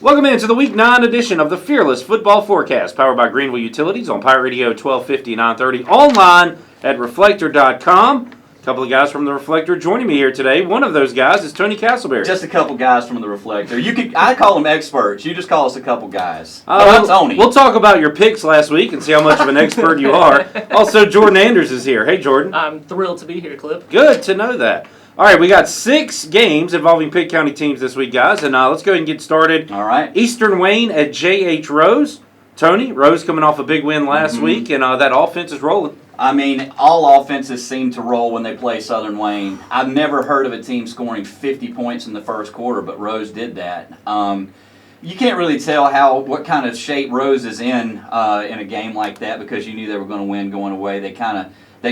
Welcome into the Week 9 edition of the Fearless Football Forecast, powered by Greenville Utilities on Pirate Radio 1250 930, online at reflector.com. A couple of guys from the Reflector joining me here today. One of those guys is Tony Castleberry. Just a couple guys from the Reflector. I call them experts. You just call us a couple guys. I'm Tony. We'll talk about your picks last week and see how much of an expert you are. Also, Jordan Anders is here. Hey, Jordan. I'm thrilled to be here, Clip. Good to know that. All right, we got 6 games involving Pitt County teams this week, guys, and let's go ahead and get started. All right. Eastern Wayne at J.H. Rose. Tony, Rose coming off a big win last week, and that offense is rolling. I mean, all offenses seem to roll when they play Southern Wayne. I've never heard of a team scoring 50 points in the first quarter, but Rose did that. You can't really tell what kind of shape Rose is in a game like that because you knew they were going to win going away. They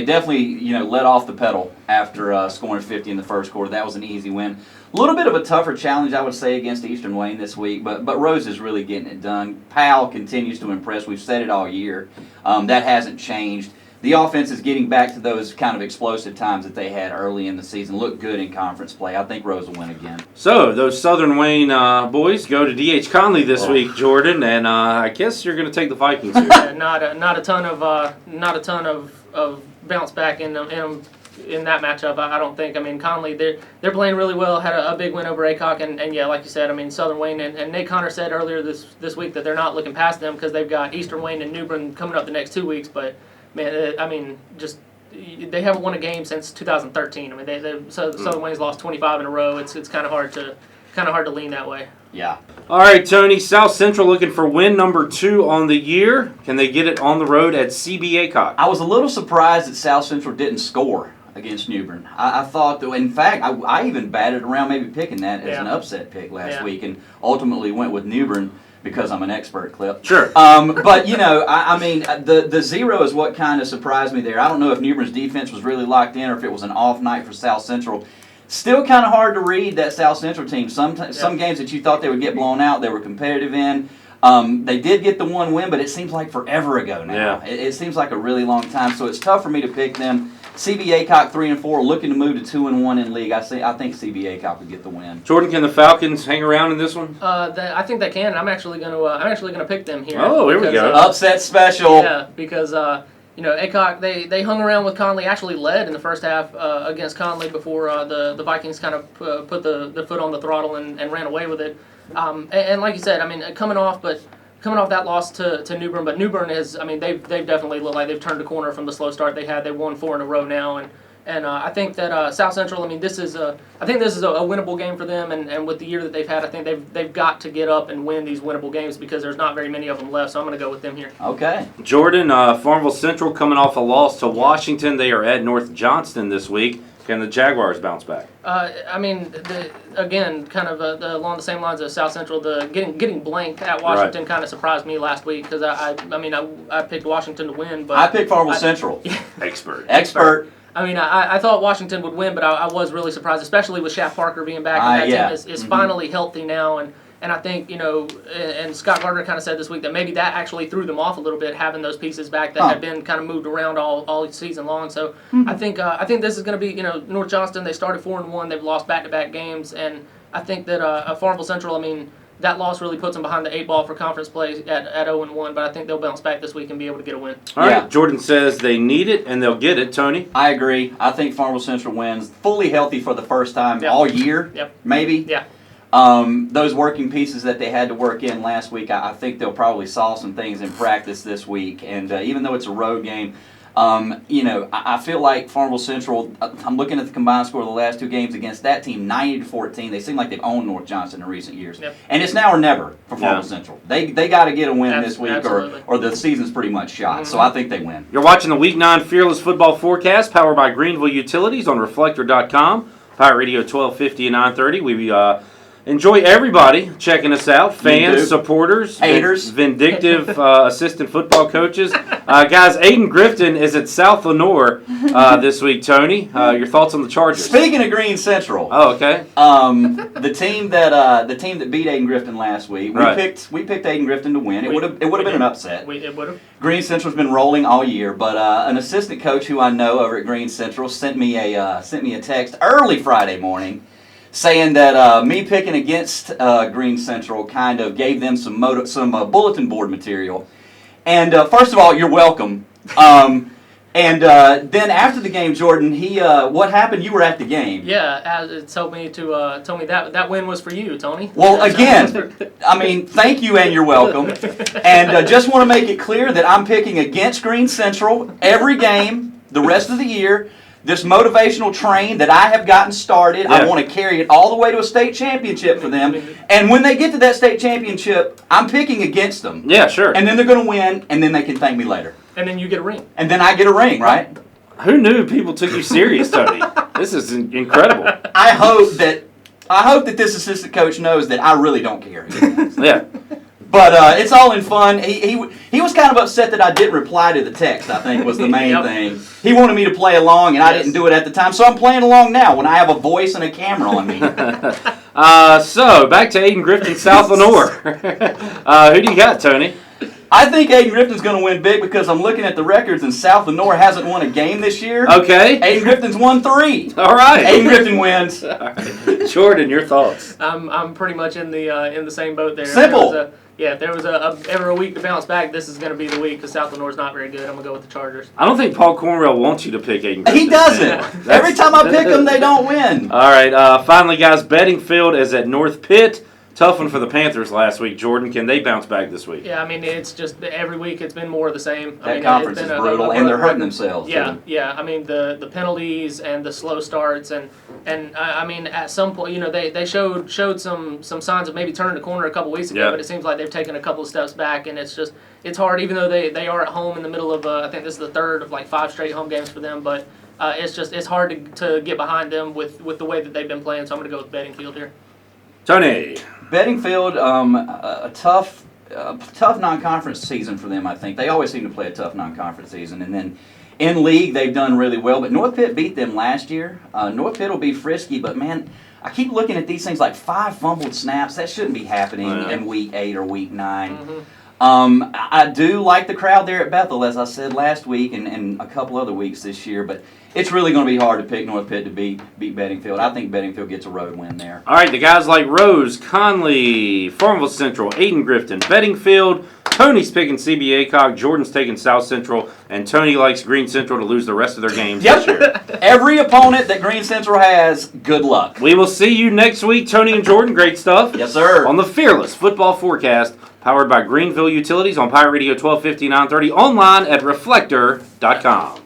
definitely, let off the pedal after scoring 50 in the first quarter. That was an easy win. A little bit of a tougher challenge, I would say, against Eastern Wayne this week, but Rose is really getting it done. Powell continues to impress. We've said it all year. That hasn't changed. The offense is getting back to those kind of explosive times that they had early in the season. Looked good in conference play. I think Rose will win again. So those Southern Wayne boys go to D.H. Conley this week, Jordan, and I guess you're going to take the Vikings here. Yeah, not a ton of bounce back in that matchup. I don't think. I mean, Conley they're playing really well. Had a big win over Aycock, and yeah, like you said, I mean, Southern Wayne and Nate Connor said earlier this week that they're not looking past them because they've got Eastern Wayne and New Bern coming up the next 2 weeks, but. Man, I mean, just they haven't won a game since 2013. I mean, Southern Wayne's lost 25 in a row. It's kind of hard to lean that way. Yeah. All right, Tony. South Central looking for win number 2 on the year. Can they get it on the road at CB Aycock? I was a little surprised that South Central didn't score against New Bern. I thought, though, in fact, I even batted around maybe picking that as an upset pick last week, and ultimately went with New Bern. Because I'm an expert, Clip. Sure. But, I mean, the 0 is what kind of surprised me there. I don't know if New Bern's defense was really locked in or if it was an off night for South Central. Still kind of hard to read that South Central team. Some games that you thought they would get blown out, they were competitive in. They did get the 1 win, but it seems like forever ago now. Yeah. It seems like a really long time, so it's tough for me to pick them. CB Aycock 3-4, looking to move to 2-1 in league. I think CB Aycock would get the win. Jordan, can the Falcons hang around in this one? I think they can. I'm actually gonna pick them here. Oh, here we go. Upset special. Yeah, because Aycock they hung around with Conley. Actually led in the first half against Conley before the Vikings kind of put the foot on the throttle and ran away with it. And like you said, I mean, coming off that loss to New Bern, but New Bern is, I mean, they've definitely looked like they've turned a corner from the slow start they had. They've won 4 in a row now, and I think that South Central, I mean, this is a winnable game for them, and with the year that they've had, I think they've got to get up and win these winnable games because there's not very many of them left. So I'm going to go with them here. Okay. Jordan, Farmville Central coming off a loss to Washington. They are at North Johnston this week. Can the Jaguars bounce back? I mean, again, kind of along the same lines as South Central, the getting blanked at Washington kind of surprised me last week because I picked Washington to win, but I picked Farmville Central. Expert. I mean, I thought Washington would win, but I was really surprised, especially with Shaq Parker being back. And that team is finally healthy now, and I think, and Scott Gardner kind of said this week that maybe that actually threw them off a little bit, having those pieces back that had been kind of moved around all season long. So I think this is going to be, North Johnston, they started 4-1, they've lost back-to-back games, and I think that Farmville Central, I mean, that loss really puts them behind the 8 ball for conference play at 0-1, but I think they'll bounce back this week and be able to get a win. All right, Jordan says they need it and they'll get it. Tony? I agree. I think Farmville Central wins, fully healthy for the first time all year, maybe. Yeah. Those working pieces that they had to work in last week, I think they'll probably solve some things in practice this week. And even though it's a road game, I feel like Farmville Central, I'm looking at the combined score of the last 2 games against that team, 90-14. They seem like they've owned North Johnston in recent years. Yep. And it's now or never for Farmville Central. They got to get a win this week or the season's pretty much shot. Mm-hmm. So I think they win. You're watching the Week 9 Fearless Football Forecast powered by Greenville Utilities on reflector.com. Pirate Radio 1250 and 930. We enjoy everybody checking us out. Fans, supporters, haters, vindictive assistant football coaches. Guys, Aiden Grifton is at South Lenore this week. Tony, your thoughts on the Chargers? Speaking of Green Central. Oh, okay. The team that beat Aiden Grifton last week. We picked Aiden Grifton to win. It would have been an upset. It would have. Green Central's been rolling all year, but an assistant coach who I know over at Green Central sent me a text early Friday morning saying that me picking against Green Central kind of gave them some bulletin board material. And first of all, you're welcome. And then after the game, Jordan, what happened? You were at the game. Yeah, it told me that win was for you, Tony. Well, again, I mean, thank you and you're welcome. And just want to make it clear that I'm picking against Green Central every game the rest of the year. This motivational train that I have gotten started, I want to carry it all the way to a state championship for them. And when they get to that state championship, I'm picking against them. Yeah, sure. And then they're going to win, and then they can thank me later. And then you get a ring. And then I get a ring, right? Who knew people took you serious, Tony? This is incredible. I hope that this assistant coach knows that I really don't care. Yeah. But it's all in fun. He was kind of upset that I didn't reply to the text, I think, was the main thing. He wanted me to play along, and I didn't do it at the time. So I'm playing along now when I have a voice and a camera on me. So, back to Aiden Grifton, South Lenore. Who do you got, Tony? I think Aiden Grifton's going to win big because I'm looking at the records, and South Lenore hasn't won a game this year. Okay. Aiden Grifton's won 3. All right. Aiden Grifton wins. All right. Jordan, your thoughts? I'm pretty much in the same boat there. Simple. If there was ever a week to bounce back, this is going to be the week because South Lenore's not very good. I'm going to go with the Chargers. I don't think Paul Cornwell wants you to pick Aiden Grifton. He doesn't. Every time I pick them, they don't win. All right. Finally, guys, Beddingfield is at North Pitt. Tough one for the Panthers last week. Jordan, can they bounce back this week? Yeah, I mean, it's just every week it's been more of the same. That conference is brutal, and they're hurting themselves. Yeah, too. yeah. I mean, the penalties and the slow starts, and I mean, at some point, they showed some signs of maybe turning the corner a couple weeks ago, but it seems like they've taken a couple of steps back, and it's hard, even though they are at home in the middle of, I think this is the third of like 5 straight home games for them, but it's hard to get behind them with the way that they've been playing, so I'm going to go with Beddingfield here. Tony. Beddingfield, a tough non-conference season for them, I think. They always seem to play a tough non-conference season. And then in league, they've done really well. But North Pitt beat them last year. North Pitt will be frisky, but, man, I keep looking at these things like 5 fumbled snaps. That shouldn't be happening in week 8 or week 9. Mm-hmm. I do like the crowd there at Bethel, as I said last week and a couple other weeks this year, but it's really going to be hard to pick North Pitt to beat Beddingfield. I think Beddingfield gets a road win there. All right, the guys like Rose, Conley, Farmville Central, Aiden Grifton, Beddingfield. Tony's picking CB ACOG, Jordan's taking South Central, and Tony likes Green Central to lose the rest of their games this year. Every opponent that Green Central has, good luck. We will see you next week, Tony and Jordan. Great stuff. Yes, sir. On the Fearless Football Forecast, powered by Greenville Utilities on Pirate Radio 1250 930, online at reflector.com.